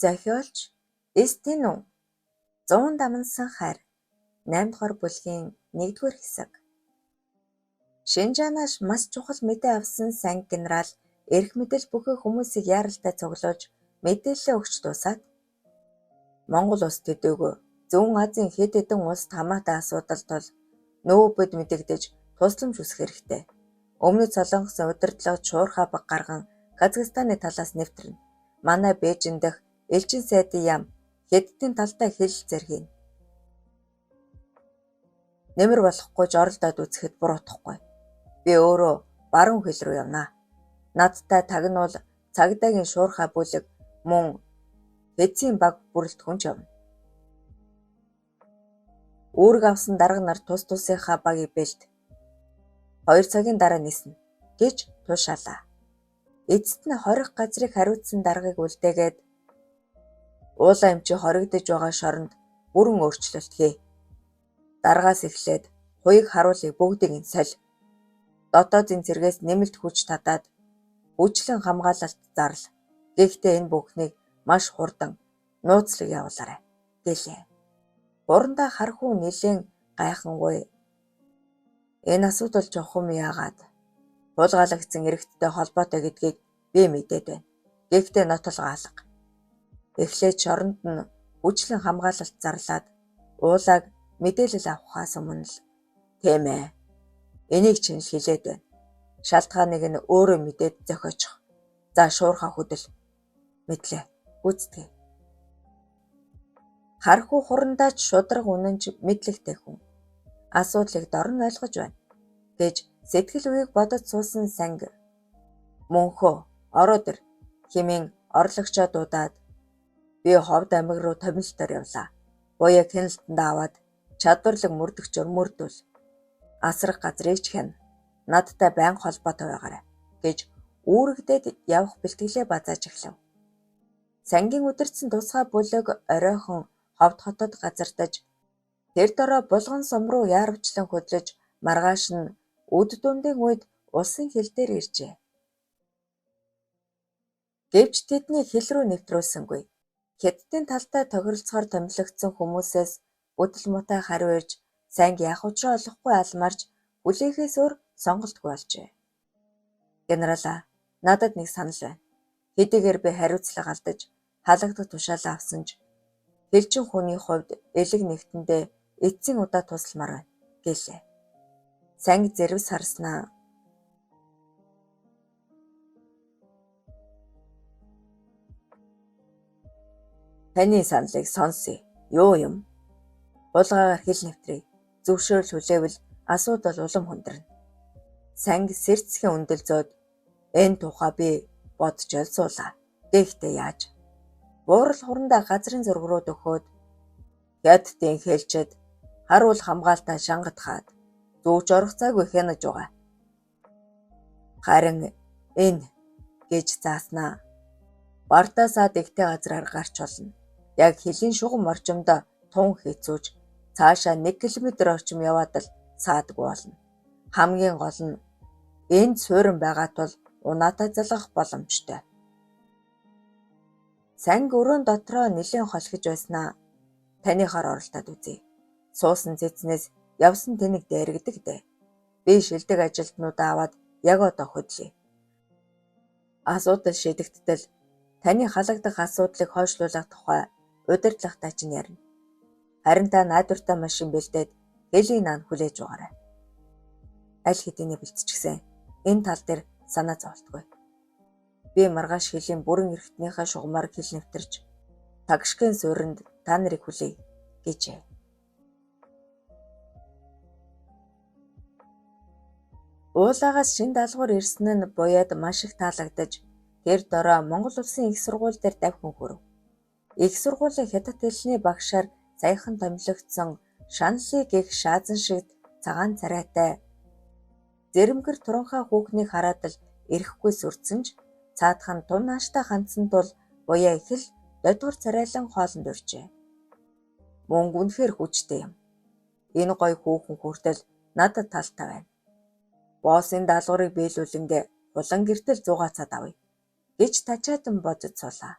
Зохиолч Эстину 100 дамнасан хайр 8 дугаар бүлгийн 1-р хэсэг. Шинжаанаас маш чухал мэдээ авсан санги генерал эрх мэдэл бүхий хүмүүсийг яаралтай цуглуулж мэдээлэл өгч дуусаад Монгол улс төдийгүй Зүүн Азийн хэд хэдэн улсад хамаатай асуудал тул нөөбөд мэдэгдэж тусламж үсэх хэрэгтэй. Өмнөд Солонгосын удирдлага шуурхай баг гарган Казахстаны талаас нэвтрэнэ. Манай Бээжин дэх элчин сайдын яам Хятадын талдаа хэлэлцээр хийнэ. Нэмэр болохгүй жоролдоод үзэхэд буруутахгүй. Би өөрөө баруун хил рүү явнаа. Надтай тагнуул цагдаагийн шуурхай бүлэг мөн хэдсийн баг бүрэлдэхүүнч явна. Үүрэг авсан дарга нар тус тусынхаа багийг бэлд. 2 цагийн дараа ниснэ гэж тушаалаа. Эцэст нь хорих газрыг хариуцсан даргаыг үлдээгээд уулаа эмчи хоригдож байгаа шоронд бүрэн өөрчлөлт хий. Даргаас эхлээд хуйг харуулыг бүгдийг нь соль. Дотоодын цэргээс нэмэлт хүч татаад хүчлэн хамгаалалт зарл. Гэхдээ энэ бүхнийг маш хурдан нууцлаг явуулаарай гэлээ. Гурандаа хархуу нэлээд гайхангүй. Энэ асуудал жохом яагаад тулгаалагдсан эрэгттэй холбоотой гэдгийг би мэдээд байна. Гэхдээ нотолгоо алга. Эхлээд шоронд нь хүчлэн хамгаалалт зарлаад уулааг мэдээлэл авахаас өмнө л тийм ээ. Энийг чинь хэлээд байна. Шалтгааныг нь өөрөө мэдээд зохиочих. За шуурхай хөдөл. Мэдлээ. Гүйцэтгэе. Хархуу хурандаач шудраг үнэнч мэдлэгтэй хүн. Асуудлыг дорн ойлгож байна гэж сэтгэл үеийг бодож суусан санги. Мөнхөө ороод ир хэмээн орлогчоо дуудаад би ховд аймаг руу томилтоор явлаа. Буяа Кенлтанд аваад чадварлаг мөрдөгчөөр мөрдүүл. Асрах газрыг ч хяна. Надтай байнга холбоотой байгаарай гэж үүрэгдээд явах бэлтгэлээ базааж эхлэв. Сангийн удирдсан тусгай бүлэг оройхон ховд хотод газардаж тэр дорой булган сум руу яарвчлан хөдлөж маргааш нь үд дундын үед улсын хил дээр иржээ. Гэвч тэдний хил рүү нэвтрүүлсэнгүй. Хятадын талдаа тохиролцохоор томилогдсон хүмүүсээс бүдэл мутай хариу ирж санги яах учраа олохгүй алмарч хүлээхээс өөр сонголтгүй болжээ. Генералаа, надад нэг санал байна. Хэдийгээр би хариуцлага алдаж халагдах тушаалаа авсан ч хэлчин хүний хувьд элэг нэгтэндээ эцсийн удаа тусламар байна гэлээ. Санги зэрвс харснаа. Таны саналыг сонсъё. Юу юм? Булгаагаар хэл нэвтрээ. Зөвшөөрөл хүлээвэл асуудал улам хүндрэнэ. Санги сэрцгийн үндэл зөөд энэ тухай би бодж олсуулаа. Гэхдээ яаж? Буурал хурандаа газрын зураг руу дөхөөд Хятадын хэлчэд харуул хамгаалтаа шангатхаад зүүж орох цаагүй хянаж байгаа. Харин энэ гэж зааснаа. Бартасаад ихтэй газраар гарч болно. Яг хилийн шугам орчимдоо тун хийцүүж цаашаа 1 км орчим яваад л саадгүй болно. Хамгийн гол нь энд суурин байгаа тул унаатай залгах боломжтой. Санги өрөөнд дотроо нэлээд холхиж байснаа. Таныхаар оролдоод үзье. Суусан цэцнээс явсан тэнэг дээрэгдэг дээ. Би шилдэг ажилтнуудаа аваад яг одоо хөдлөе. Асуудал шийдэгдтэл таны халагдах асуудлыг хойшлуулах тухай удирдлагатай чинь ярина. Харин та найдвартай машин бэлдээд хэлийн наан хүлээж байгаарай. Аль хэдийнэ бэлтчихсэн. Энэ тал дээр санаа зовлтгүй. Би маргааш хэлийн бүрэн эрхтнийхээ шугамаар хил нэвтэрч тагшгийн суурьнд та нарыг хүлээе гэжээ. Уулаагаас шин даалгавар ирсэн нь буяад маш их таалагдаж тэр дорой Монгол улсын их сургууль дээр давхин хүрэв. Их сургуулийн хятад хэлний багшаар саяхан томилогдсон Шанли гэх шаазан шиг цагаан царайтай зэрэмгэр туранхай хүүхнийг хараад л ирэхгүй сүрдсэн ч цаадхан тун нааштай хандсан тул буяа их л додгор царайлан хоолнд урьжээ. Мөнгө үнэхээр хүчтэй юм. Энэ гоё хүүхэн хүртэл надад талтай байна. Боссын даалгаврыг биелүүлэнгээ улан гэртэл зугаацаад авъя гэж тачаатан бодож суулаа.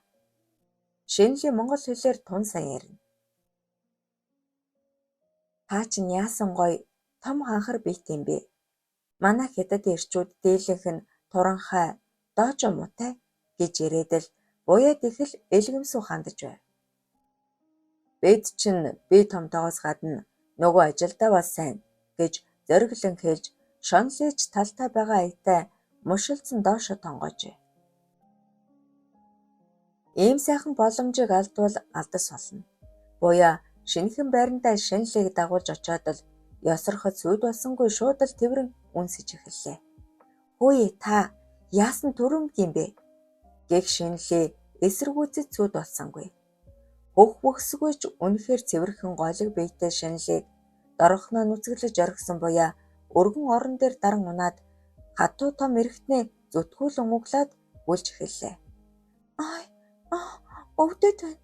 Шинэлийн монгол хэлээр тун сайн ярина. Та чинь яасан гоё том ханхар биет юм бэ? Манай хятад ирчүүд дийлэнх нь туранхай доожо муутай гэж ирээд л буяад их л элгэмсүү хандаж байв. Бид чинь би томтоогоос гадна нөгөө ажилдаа бас сайн гэж зориглон хэлж шонлиж талтай байгаа аятай мушилдсан доошо тонгоожээ. Ийм сайхан боломжийг алдвал алдас болно. Буяа шинэхэн байрандаа шинэлийг дагуулж очоод л ёсорхот сүд болсонгүй шууд л тэрэн үнсэж эхэллээ. Хөөе та яасан төрөмг юм бэ? Гэх шинэлээ эсэргүүцэд сүд болсонгүй. Хөх бөхсгүй ч үнэхээр цэвэрхэн голыг биетэй шинэлийг дорхоноо нүцгэлж орхисон буяа өргөн орон дээр даран унаад хатуу том эрэгтнээ зүтгүүлэн углаад гүлж эхэллээ. Өвдөд байна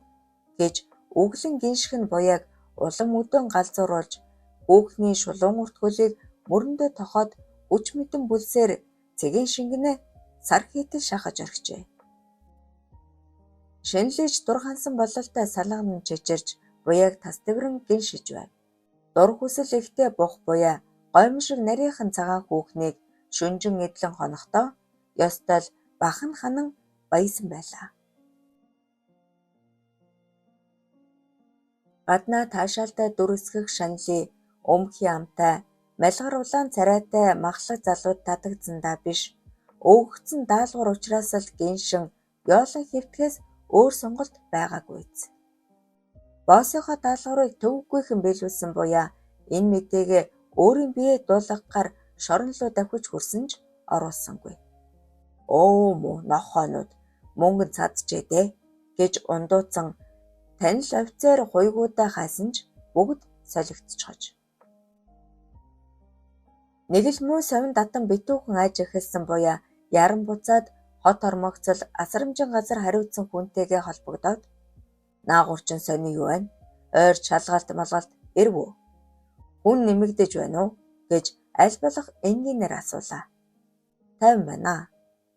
гэж өглөн гинших нь буяаг улам өдөөн галзууруулж хүүхний шулуун уртгуулыг мөрөндөө тохоод хүч мэдэн бүлсээр цэгийн шингэнэ сар хийтэл шахаж орхижээ. Шинэлж дур хансан бололтой салган чичирж буяаг тас дэврэн гиншиж байв. Дур хүсэл ихтэй бух буяа гомшиг нарийнхан цагаан хүүхнийг шүнжин эдлэн хонохдоо ёстой л бахан ханан баясан байлаа. Гаднаа таашаалтай дүр эсгэх шанлын өмхийн амтай малгар улаан царайтай махлаг залууд татагдсандаа биш өөгцөн даалгавар учраас л гиншин ёолон хэвтгэс өөр сонголт байгаагүйц. Боссынхоо даалгаврыг төвөггүйхэн биелүүлсэн буяа энэ мэдээгээ өөрийн биеэ дуулгахаар шорон руу давхиж хүрсэн ч оруулсангүй. Муу нохоонууд мөнгө цадчээ дээ гэж ундууцсан танил офицер хуйгуудаа хайсан ч бүгд солигдчихож. Нэг л муу совин татан битүүхэн айж эхэлсэн буяа яран буцаад хот ормогцол асрамжин газар хариуцсан хүнтэйгээ холбогдоод наагурчин сони юу байна? Ойр шалгалт малгалт ирв үү? Хүн нэмэгдэж байна уу? Гэж аль болох энгийнээр асуулаа. 50 байна.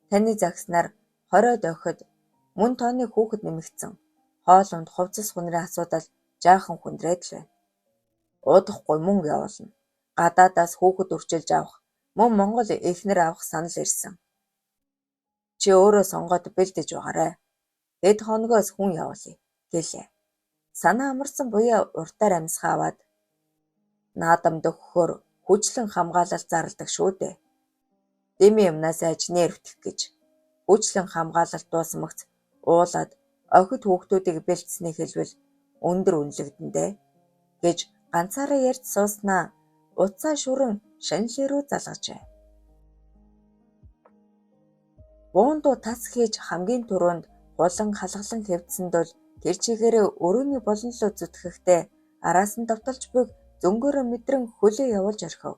Таны загснаар 20-од охид мөн тооны хүүхэд нэмэгдсэн. Хоолунд хувцас хүнрийн асуудал жаахан хүндрээд л байна. Удахгүй мөнгө явуулна. Гадаадаас хүүхэд үрчилж авах, мөн Монгол эхнэр авах санал ирсэн. Чи өөрөө сонгоод бэлдэж байгаарай. Хэд хоногоос хүн явуулъя гэлээ. Санаа амарсан буяа уртаар амьсгаа аваад наадам дөхөхөөр хүчлэн хамгаалалт зарладаг шүү дээ. Дими юмнаас айж нэрвтэх гэж хүчлэн хамгаалалт дуусмагц уулаад охид хүүхдүүдийг бэлдсэний хэлбэл өндөр үнэлэгдэндээ гэж ганцаараа ярьж сууснаа уцаа шүрэн шинэлээ рүү залгажээ. Буундуу тас хийж хамгийн түрүүнд хулан халгалан хэвдсэнд бол тэр чигээрээ өрөөний болон руу зүтгэхдээ араас нь давталж буйг зөнгөөрөө мэдрэн хөлөө явуулж орхив.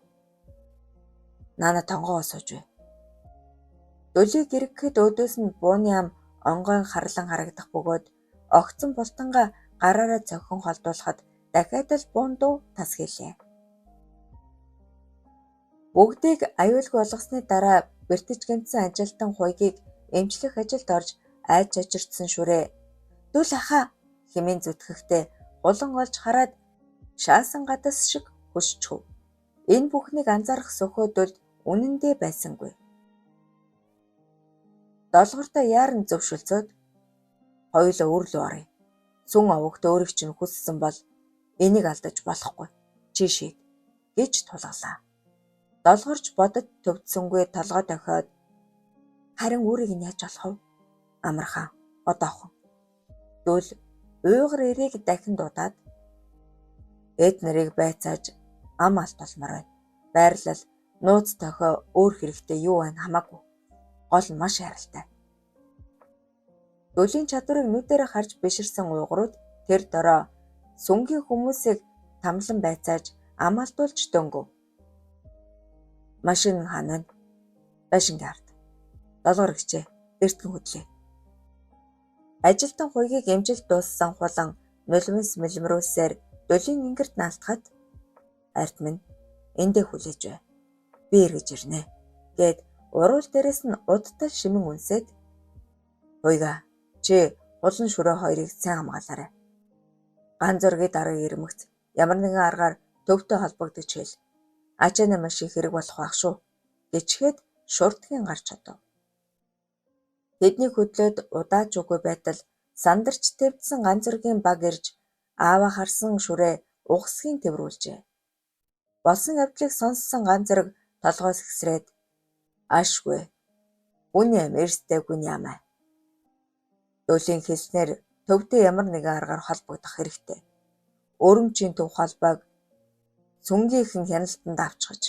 Наана тонгоо сууж бай. Дөлийг ирэхэд өөдөөс нь бууны ам онгойн харлан харагдах бөгөөд огцон бултанга гараараа цохин холдуулахад дахиад л буундуу тас хийлээ. Бүгдийг аюулгүй болгосны дараа бэртэж гэмтсэн ажилтан хуйгийг эмчлэх ажилд орж айж чочирдсан шүрээ. Дүл ахаа хэмээн зүтгэхдээ гулан олж хараад шаасан гадас шиг хөшчөв. Энэ бүхнийг анзаарах сөхөөдөлд үнэндээ байсангүй. Долгортой яаран зөвшөлцөөд хоёулаа үр лүү оръё. Сүн овогт өөрийг чинь хүссэн бол энийг алдаж болохгүй. Чишээ гэж тулгалаа. Долгорч бодод төвдсөнгүй толгой дохиод харин үүрийг нь яаж болох вэ? Амархан одоохон. Дүүл уйгар эрийг дахин дуудаад эд нарыг байцааж ам алт болмоор байна. Байрлал нууц тохио өөр хэрэгтэй юу байна хамаагүй. Гол нь маш харалтай. Дүүлийн чадварыг нүдээр харж биширсэн уйгурууд тэр дороо сүнгийн хүмүүсийг тамлан байцааж ам алдуулж дөнгөв. Машин ханаа байшингийн ард. Долгор гिचээ эртгэн хөдлөө. Ажилтан хуйгийг эмжилт дууссан хулан нулимс мэлмрүүлсээр дөлийн ингэрт наалтахад арт минь эндээ хүлээж бай. Би эргэж ирнэ гэд уруул дээрээс нь удтал шимэн үнсээд хуйга чи Улан шүрээ хоёрыг сайн хамгаалаарай. Ган зөргийн дарга ирмэгц ямар нэгэн аргаар төвтэй холбогдож хэл. Ачаана маш их хэрэг болох байх шүү. Гэчгээд шуртгийн гарч чадав. Тэдний хөдлөөд удаач үгүй байтал сандарч твдсэн ган зөргийн баг ирж аава харсан шүрээ угсгийн тэврүүлжээ. Болсон явдлыг сонссон ган зөрг толгоос ихсрээд ашгүй. Үний мэрстэй хүн ямаа. Дөөлийн хэлснээр төвдөө ямар нэгэн аргаар холбогдох хэрэгтэй. Өрөмчийн төв холбоог сүнгийнхэн хяналтанд авчгаж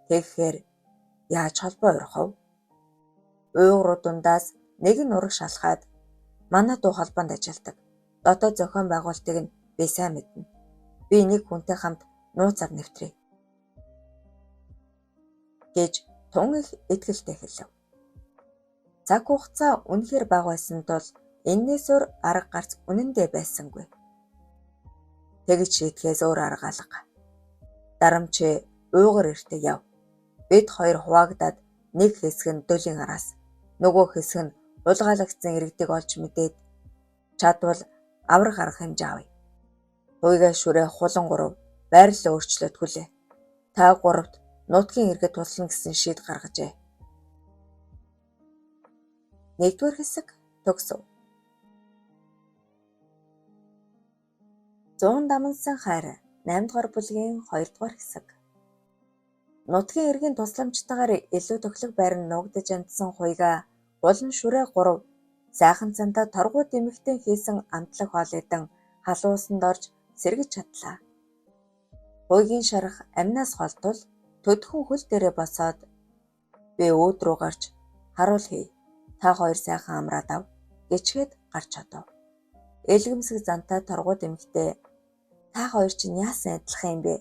тэгэхээр яаж холбоо урих вэ? Уйгуруу дундаас нэг нь ураг шалхаад манай дуу холбоонд ажилладаг. Дотоод зохион байгуулалтыг нь би сайн мэднэ. Би нэг хүнтэй хамт нууцаар нэвтрээ. Гэж тун их итгэлтэй хэлв. Цаг хугацаа үнэхээр бага байсан тул энээс өөр арга гарц үнэндээ байсангүй. Тэгж шийтгэхээс өөр арга алга. Дарамчи уйгар эртээ яв. Бид хоёр хуваагдаад нэг хэсэг нь дөлийн араас, нөгөө хэсэг нь улгаалагдсан иргэдэг олж мэдээд чадвал аврах арга хэмжээ авъя. Хуйгаа шүрээ хулан 3 байрлал өөрчлөөд хүлээ. Та 3-т нутгийн иргэд туслана гэсэн шийд гаргажээ. 1-р хэсэг төгсөв. 100 дамнсан хайр 8-р бүлгийн 2-р хэсэг. Нутгийн иргэн тусламжтайгаар илүү төглөг байранд нуугдаж амтсан хуйгаа улан шүрээ 3 сайхан цантаа торгууд эмэгтэй хийсэн амтлаг хоолойдон халуусанд орж сэргэж чадлаа. Хуйгийн шарах амнаас голтол төдхөн хөл дээрээ босоод би өөд рүү гарч харуул хий. Та хоёр сайхан амраад ав гэчгээд гарч чадав. Элгэмсэг зантаа торгууд эмэгтэй та хоёр чинь яасан адилхан юм бэ?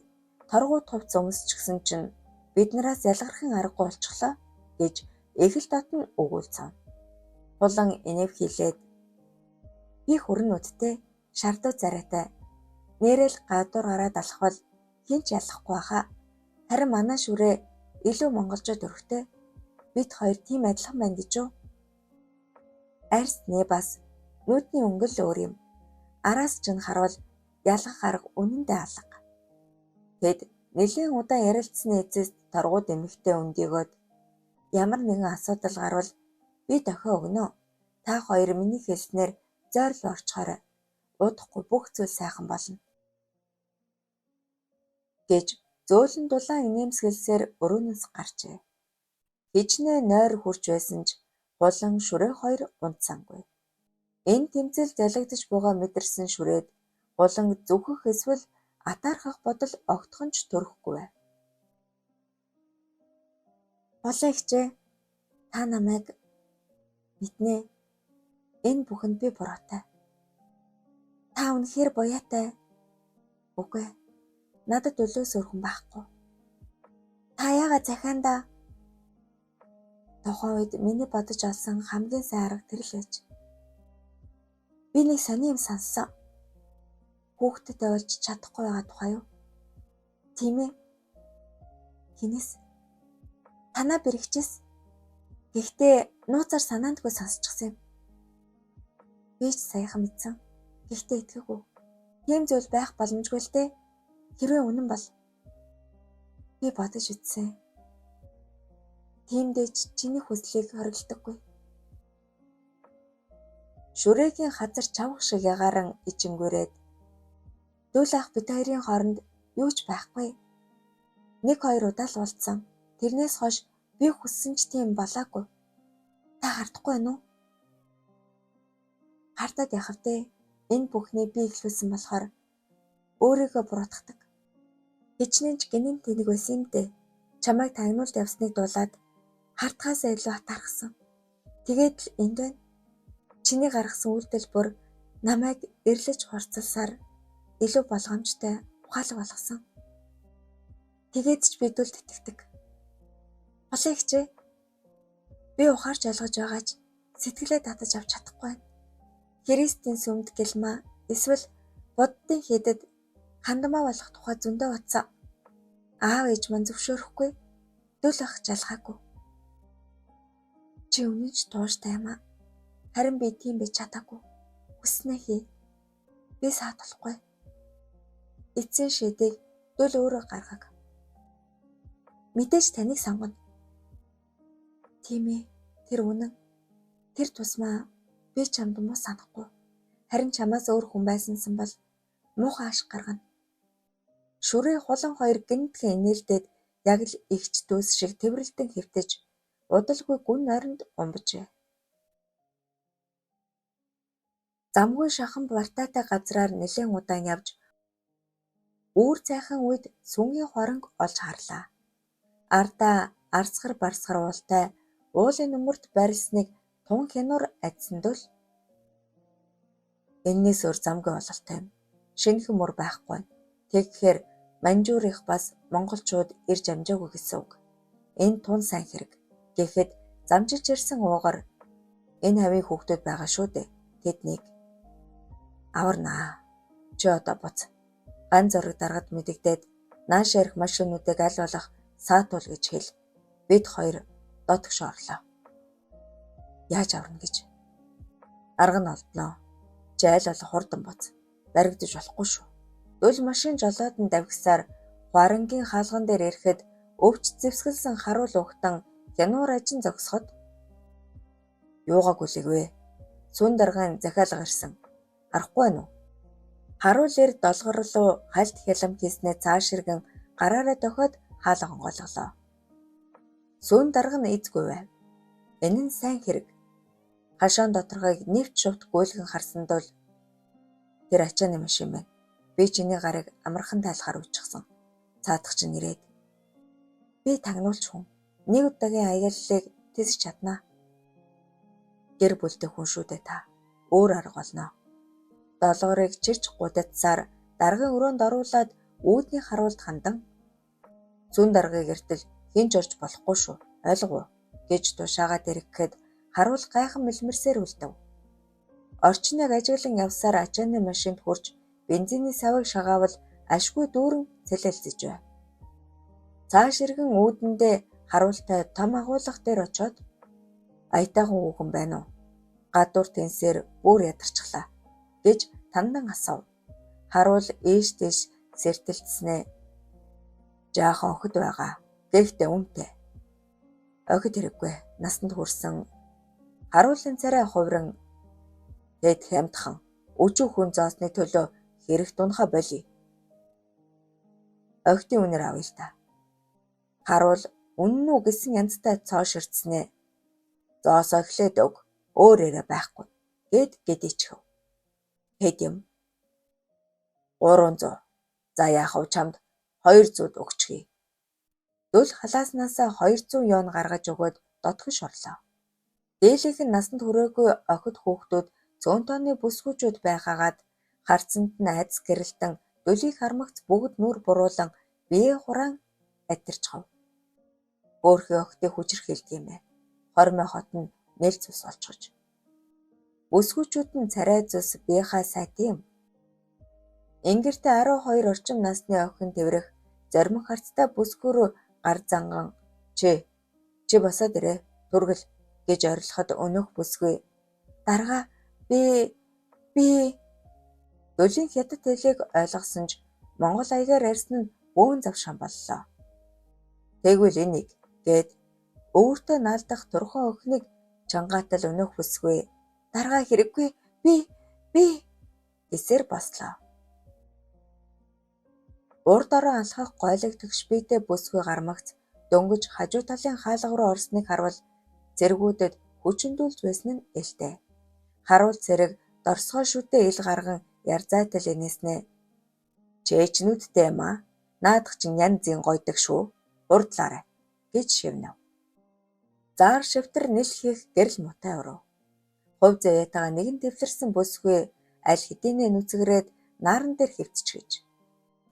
Торгууд хувц өмсч гсэн чинь биднээс ялгархын аргагүй болчихлоо гэж их л дотн өгүүлцав. Хулан инэв хилээд би хүрнүүдтэй шардуу царайтай нэрэл гадуур гараад алах бол хинч ялахгүй хаа. Харин манай шүрээ илүү монголчууд өрхтэй. Бид хоёр тийм адилхан байна гэж үү? Арьс нэ бас нүдний өнгөл өөр юм. Араас ч нь харуул ялгах арга үнэндээ алга. Тэд нэлээд удаан ярилцсны эцэс торгууд эмэгтэй өндөгөөд ямар нэгэн асуудал гарвал би дохио өгнө. Та хоёр миний хэлснээр зойрол орчхоорой. Удахгүй бүх зүйл сайхан болно. Гэж зөөлөн дулаан инээмсэглсээр өрөөнөөс гарчээ. Хичнээн нойр хурж байсан ч хулан шүрээ 2 унтсангүй. Энэ тэмцэл залгидж буйгаа мэдэрсэн шүрээд хулан зүхэх эсвэл атаархах бодол огтхон ч төрөхгүй байв. Болоогчээ та намайг мэднэ. Энэ бүхэнд би буруутай. Та үнэхээр буяатай. Үгүй. Надад өлөөс өрхөн байхгүй. Та яагаад захиандаа тухайн үед миний бодож олсон хамгийн сайн арга тэр л байж. Би нэг сони юм сонссон. Хүүхдэд ойлж чадахгүй байгаа тухай юу? Тийм ээ. Хинээс? Танаа бэрхжээс. Гэхдээ нууцаар санаандгүй сонсчихсан юм. Би ч саяхан мэдсэн. Гэхдээ итгээгүү. Тийм зүйл байх боломжгүй л дээ. Хэрвээ үнэн бол би бодож үзсэн. Тиймдээ чиний хүслийг хоригддаггүй. Шүрээгийн хазар чавх шиг ягааран ичингүрээд дүүл ах бид хоёрын хооронд юу ч байхгүй. 1-2 удаа л уулзсан. Тэрнээс хойш би хүссэн ч тийм болоогүй. Та хардахгүй байна уу? Хардаад яхав дээ. Энэ бүхний би ихлүүлсэн болохоор өөрийгөө буруутгадаг. Хичнээн ч гинэн тэнэг байсан юм дээ. Чамайг тагнуулд явсныг дуулаад хартахаасаа илүү атаархсан. Тэгээд л энд байна. Чиний гаргасан үйлдэл бүр намайг эрлэж хурцлсаар илүү болгоомжтой ухаалаг болгосон. Тэгээд ч бидүүл тэтгэдэг. Болоогчээ. Би ухаарч ойлгож байгаач сэтгэлээ татаж авч чадахгүй байна. Христийн сүмд гэлмаа эсвэл буддын хийдэд хандмаа болох тухай зөндөө утсан. Аав ээж маань зөвшөөрөхгүй. Дүүл ах жалгаагүй. Чи үнэн ч тууштай юм аа. Харин би тийм байж чадаагүй. Хүснээ хий. Би саад болохгүй. Эцсийн шийдийг дөл өөрөө гаргав. Мэдээж таныг сонгоно. Тийм ээ. Тэр үнэн. Тэр тусмаа би чамд муу санахгүй. Харин чамаас өөр хүн байсансан бол муухай ашиг гаргана. Шүрээ хулан хоёр гинтхэн инээлдээд яг л игч дүүс шиг тэврэлтэн хэвтэж удалгүй гүн нойронд умбажээ. Замгүй шахан бартаатай газраар нэлээд удаан явж үүр цайхан үед сүнгийн хоронг олж харлаа. Ардаа арсгар барсгар уултай уулын нөмөрт барилсныг тун хянуур адсандул энээс өөр замгүй бололтой юм. Шинэхэн мөр байхгүй. Тэгэхээр манжуур их бас монголчууд ирж амжаагүй гэсэн үг. Энэ тун сайн хэрэг. Гэхдээ замжилж ирсэн уугар энэ хавийн хүүхдүүд байгаа шүү дээ. Тэднийг аварнаа. Чи одоо буц. Ган зөрөг даргад мэдэгдээд нааш ярих машинуудыг аль болох саатуул гэж хэл. Бид хоёр дотгош орлоо. Яаж аварна гэж. Арга нь олдноо. Чи аль болох хурдан буц. Баригдаж болохгүй шүү. Дөл машин жолоод нь давхисаар хуарангийн хаалган дээр ирэхэд өвч зэвсгэлсэн харуул ухтан хянуур ажин зогсоход юугаа гүлээгвэ? Сүн даргаан захиалга ирсэн. Арахгүй байна уу? Харуул эр долгорлоо хальт хялам хийснээ цааш иргэн гараараа дохиод хаалга онголголоо. Сүн дарга нь эзгүй байв. Энэ нь сайн хэрэг. Хашаан доторхойг нэвт шувт гүйлгэн харсанд бол тэр ачааны машин байна. Би чиний гарыг амархан тайлахаар уйчихсан. Цаадах чинь ирээд. Би тагнуулч хүн. Нэг удаагийн аяллалыг тэсэж чаднаа. Гэр бүлтэй хүн шүү дээ та. Өөр арга болно. Долоорыг чирч гудадсаар даргын өрөөнд оруулаад үүдний харуулд хандан зүүн даргыг эртэл хинж орж болохгүй шүү. Ойлгов уу? Гэж тушаагаад ирэхэд харуул гайхан мэлмэрсээр үлдэв. Орчныг ажиглан явсаар ачааны машинд хурж бензиний савыг шагаавал ашгүй дүүрэн цэлэлцэж байв. Цааш иргэн үүдэндээ харуултай том агуулга дээр очоод аятайхан хүүхэн байна уу? Гадуур тэнсээр бүр ядарчлаа гэж тандан асуув. Харуул ээш дэш сэртэлцснээ. Жаахан охид байгаа. Гэхдээ үнэтэй. Охид хэрэггүй. Насанд хүрсэн. Харуулын царай хувран тэд хямдхан өчүү хүн зоосны төлөө хэрэг тунхаа болий. Охидын үнээр авъя л та. Харуул үнэн үү гэсэн янзтай цоо ширтснээ. Зоос эхлээд өг. Өөр яриа байхгүй. Гэд гэдээчхв. Хэд юм? 300. За яах вэ чамд 200 өгчихье. Дөл халааснасаа 200 ён гаргаж өгөөд дотгош орлоо. Дээлийнх нь насанд хүрээгүй охид хүүхдүүд цөөн тооны бүсгүүчүүд байхаагаад харцанд нь айдас гэрэлтэн дөлийг хармагц бүгд нүур буруулан бие хураан атирчхав. Өөрхийн охидыг хүчрхийлдэг юм байна. Хормой хот нь нэлц ус олчгож. Бүсгүүчүүд нь царай зүс биехаа сайт юм. Ингэртээ 12 орчим насны охин тэврэх зоримог харцтай бүсгүүрөө гар занган чи босоод ирээ түргэл гэж орилоход өнөөх бүсгүй дарга би Дөлийн хятад хэлийг ойлгосон ч монгол аягаар ярьсан нь бөөн завшхан боллоо. Тэгвэл энийг гээд өвөртөө наалдах турхан охиныг чангаатал өнөөх бүсгүй дарга хэрэггүй би эсэр бослоо. Урд орон алхах гойлогдох шпийтэй бүсгүй гармагц дөнгөж хажуу талын хаалга руу орсныг харвал цэргүүдэд хүчндүүлж байсан нь элтэй. Харуул цэрэг дорсгой шүтээ ил гарган ярзайтал инээснэ. Чээчнүүдтэй юм аа. Наадах чинь янзын гойдог шүү. Урдлаарай гэж шивнэв. Заар шивтэр нэл хийх гэрэл мутай өрөв. Хувь заяатайгаа нэгэн дэвлэрсэн бүсгүй аль хэдийнэ нүцгэрээд нааран дээр хөвтчихэж.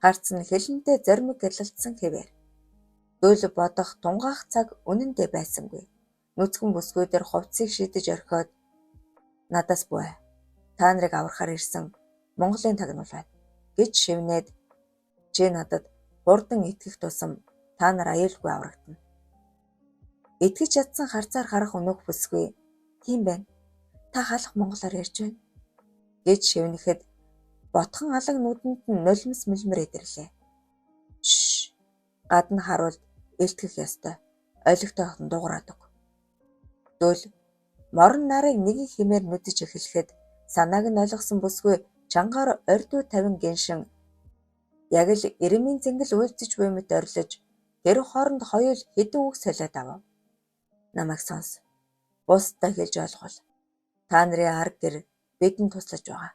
Гарц нь хэлэнтэй зоримог гялалтсан хэвээр. Дөл бодох тунгаах цаг үнэндээ байсангүй. Нүцгэн бүсгүй дээр хувцсыг шидэж орхиод надаас буй. Та нарыг аврахаар ирсэн Монголын тагнуул байна гэж шивнээд чи надад хурдан итгэх тусам та нар аюулгүй аврагдана. Итгэж чадсан харцаар харах өнөөх бүсгүй тийм байна. Та халах монголоор ярьж байна. гэж шивнэхэд ботхон алан нүдэнд нь нулимс мэлмэр идэрлээ. Шш. Гадна харуул илтгэх ёстой. Олигтойхон дуурайд өг. Дөл морон нарыг нэг хэмээр нүдэж эхлэхэд санааг нь ойлгосон бүсгүй чангаар ордуу тавин гиншин яг л ирмийн зингэл үйлдэж буй мэт орилж тэр хооронд хоёул хэдэн үг солиод авав. Намайг сонс. Бусдаа хэлж ойлгуул. Та нарын арга гэр бидэнд туслаж байгаа.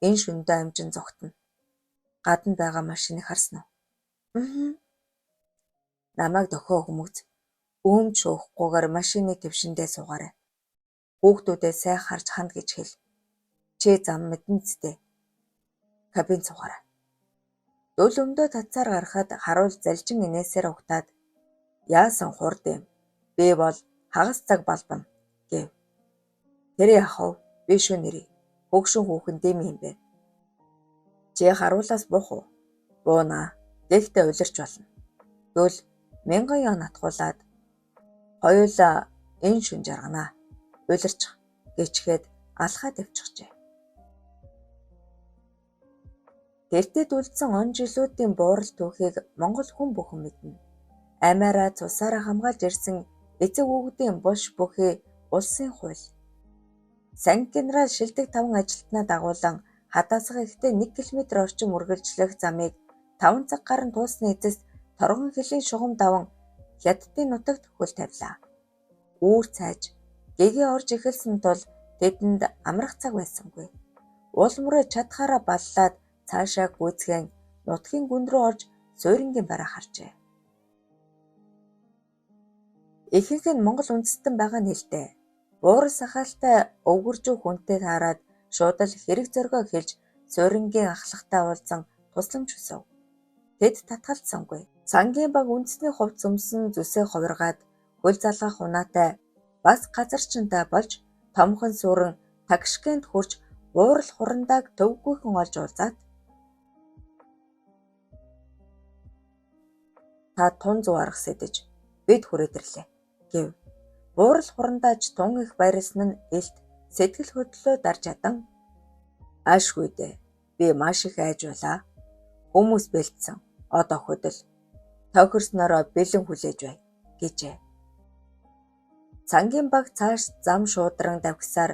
Энэ шөнөдөө амжин зогтно. Гадна байгаа машиныг харсан уу? Намайг дохио хүмүүц. Үүмж шуухгүйгээр машины твшиндээ суугаарай. Хүүхдүүдээ сайн харж ханд гэж хэл. Чи зам мэдэн зтэй. Кабин суугаарай. Дөл өмдөө татсаар гарахад харуул залжин инээсээр угтаад яасан хурд юм. Би бол хагас цаг балбана гэв. Тэр яхав би шүү нэрий. Хөгшин хүүхэн дэм юм бэ. Чи харуулаас буух уу? Буунаа. Гэхдээ улирч болно. Дөл 1000 yen натгуулаад хоёулаа энэ шүн жарганаа. Улирчих гэчгээд алхаа тавьчихжээ. Тэртэд үлдсэн он жилүүдийн буурал түүхийг Монгол хүн бүхэн мэднэ. Амиараа цусаараа хамгаалж ирсэн эцэг өвгдийн булш бүхий улсын хууль. Санги генерал шилдэг 5 ажилтнаа дагуулan хадаасга ихтэй 1 км орчим үргэлжлэх замыг 5 цаг гарan туусны эцэст торгон хөлийн шугам даван хятадын нутагт хөл тавилаа. Үүр цааж гэгээ орж эхэлсэн тул тэдэнд амрах цаг байсангүй. Уул мөрөө чадхаараа баллаад цаашаа гүйцгэн нутгийн гүн рүү орж суурингийн бараа харжээ. Ихэнх нь Монгол үндэстэн байгаа нэлтэй. Буурал сахалтай өвгөржүү хүнтэй таарад шууд л хэрэг зоргоо хэлж суурингийн ахлагтай уулзан тусламж хүсв. Тэд татгалцсангүй. Сангийн баг үндэсний хувцс өмсөн зүсээ хувиргаад хөл залгах унаатай бас газарчинтай болж томхон сүрэн Ташкент хурж буурал хурандааг төвгүйхэн олж уулзаад та тун зүү арга сэдэж бид хүрээдэрлээ гэв. Буурал хурандаач тун их байрлсан нь элт сэтгэл хөдлөлөө дарж ядан аашгүй дээ. Би маш их айж байлаа. Хүмүүс бэлдсэн. Одоо хөдөл тохирснороо бэлэн хүлээж бай гэжээ. Сангийн баг цааш зам шуудран давхисаар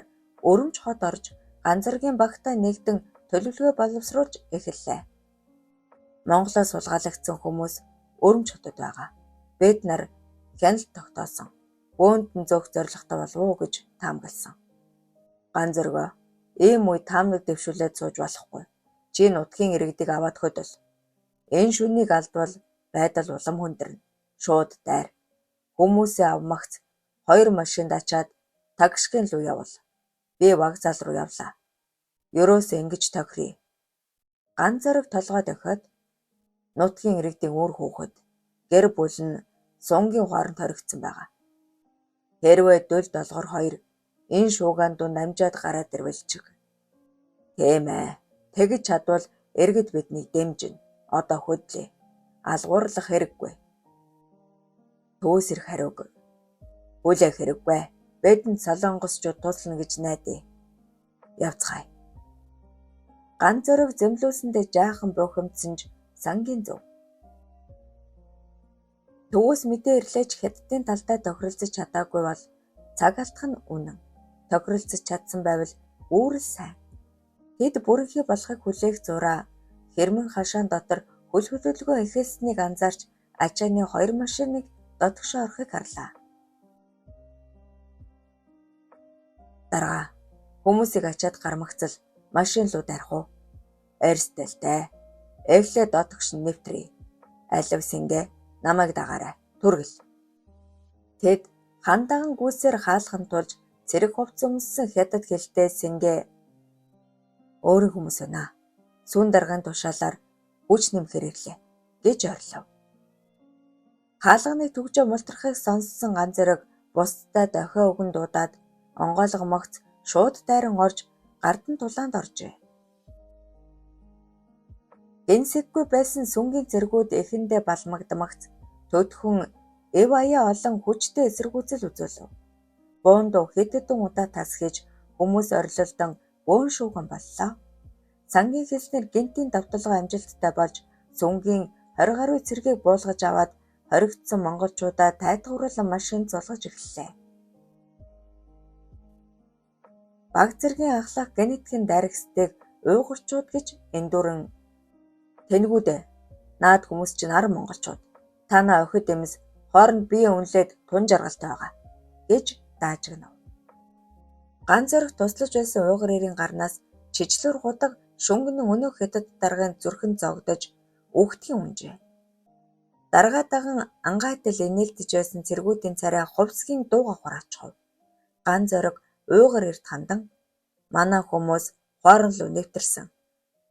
өрөмж хот орж ганцэргийн багтай нэгдэн төлөвлөгөө боловсруулж эхэллээ. Монголоос сулгаалагдсан хүмүүс өрөмж хотод байгаа. Бид нар хяналт тогтоосон. Бөөнд зөөх зоригтой болов уу гэж таамагласан. Ганцэргөө ийм үе таамаг дэвшүүлээд сууж болохгүй. Чи нутгийн иргэдийг аваад хөдөл. Энэ шүнийг алдвал байдал улам хүндэрнэ. Шууд дайр. Хүмүүсээ авмагц 2 машинд ачаад Ташкент руу явал. Би вокзал руу явлаа. Ерөөсөө ингэж тохиръя. Ганцэрэг толгой дохиод нутгийн иргэдийн үр хүүхэд гэр бүл нь сунгийн хооронд хоригдсон байгаа. Хэрвээ дөл долгор 2 энэ шуугаан дунд амжаад гараад ирвэлчих. Тийм ээ. Тэгж чадвал иргэд биднийг дэмжинэ. Одоо хөдлөе. Алгуурлах хэрэггүй. Төөс ирэх хариуг. Бүлээх хэрэггүй. Бидэнд солонгосчууд туслана гэж найдаа. Явцгаая. Ганцэрэг зэмлүүлсэндээ жаахан бухимдсан ч сангийн зөв. Төвөөс мэдээ ирлээч хятадын талдаа тохиролцож чадаагүй бол цаг алдах нь үнэн. Тохиролцож чадсан байвал үүрэл сайн. Тэд бүрэнхий болохыг хүлээх зураа хэрмэн хашаан дотор хөл хөдөлгөөн эхэлснийг анзаарч ачааны 2 машиныг дотгошоо орохыг харлаа. Дараа хүмүүсийг ачаад гармагцал машин руу дарах уу? Эрсдэлтэй. Эглээ дотгош нэвтрээ. Алив сингээ намайг дагаарай. Түргэл. Тэд хандаган гүйсээр хаалхан тулж цэрэг хувцс өмссөн хятад хэлтэй сингээ өөрийн хүмүүс байна. Сүүн даргын тушаалаар хүч нэмэхээр ирлээ гэж орилов. Хаалганыг түгжөө мултрахыг сонссон ганцэрэг бусдад дохио өгөн дуудаад онгойлго могц шууд дайран орж гардан тулаанд оржээ. Гэнсэггүй байсан сүнгийн зэргүүд эхэндээ балмагдмагц төдхөн эв аяа олон хүчтэй эсэргүүцэл үзүүлв. Буундуу хэдэн удаа тасхиж хүмүүс орилолдон бөөн шүүгэн боллоо. Сангийн хэлснээр гинтийн давталгаа амжилттай болж сүнгийн 20 гаруй цэргийг буулгаж аваад хоригдсон монголчуудаа тайтгуурлан машин зулгаж эхэллээ. Баг зэргийн ахлах генетикийн даригсдыг уйгурчууд гэж эндүрэн тэнэгүүдээ. Наад хүмүүс чинь 10 монголчууд. Танаа охид эмс хооронд бие үнэлээд тун жаргалтай байгаа гэж даажигнав. Ган зориг туслаж байсан уйгар эрийн гарнаас чичлэр гудаг шөнгөнөн өнөөх хятад даргын зүрхэн зогдож үхтгийн унжээ. Даргаа даган ангаатал инээлдэж байсан цэргүүдийн царай хувьсгийн дууга хураачхав. Ган зориг уйгар эрт хандан манай хүмүүс хоорон руу нэвтэрсэн.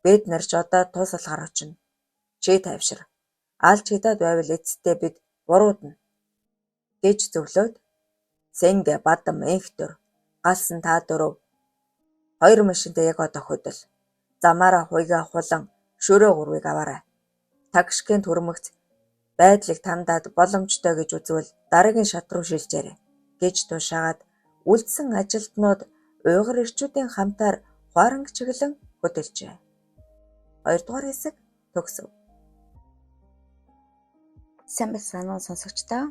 Бид нар ч одоо тус алгаар очино. Чи тайвшир. Алж хятад байвал эцэстээ бид буруудна гэж зөвлөөд Сэнгэ бадам энхтөр галсан та дөрөв 2 машинтай яг одоо хөдөл. Замаараа хуйгаа хулан шөрөө 3-ыг аваарай. Тагшкент хүрмэгц байдлыг тандаад боломжтой гэж үзвэл дараагийн шат руу шилжээрэй гэж тушаагаад үлдсэн ажилтнууд уйгар эрчүүдийн хамтаар хуаранг чиглэн хөдөлжээ. 2 дугаар хэсэг төгсөв. Сайн байна уу сонсогчдоо?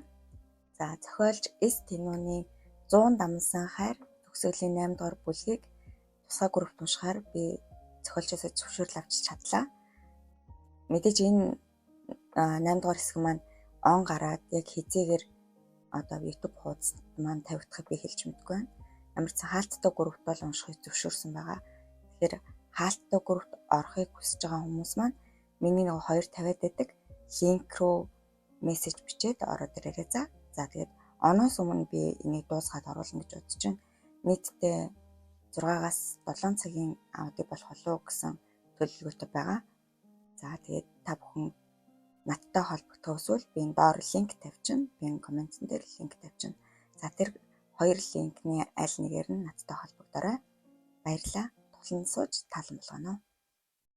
За зохиолч С Тэнүүний 100 дамнасан хайр төгсгөлийн 8 дугаар бүлгийг тусгай группт уншихаар би зохиолчоос зөвшөөрөл авч чадлаа. Мэдээж энэ 8 дугаар хэсэг маань он гараад яг хизээгээр одоо YouTube хуудасд маань тавигдахыг би хэлж мэдгүй байна. Ямар ч хаалттай группт бол уншихыг зөвшөөрсөн байгаа. Тэгэхээр хаалттай группт орохыг хүсэж байгаа хүмүүс маань миний нэг 2 тавиад байдаг линк руу мессеж бичээд ороод ирээрэй за. За тэгээд оноос өмнө би энийг дуусгаад оруулна гэж бодож байна. Нийтдээ 6-аас 7 цагийн аудио болох болов гэсэн төлөвлөгөөтэй байгаа. За тэгээд та бүхэн надтай холбогдох эсвэл би энэ доор линк тавьчихна. Би энэ комментэн дээр линк тавьчихна. За тэр 2 линкний аль нэгээр нь надтай холбогдорой. Баярлалаа. Тулан сууж таалан болгоно.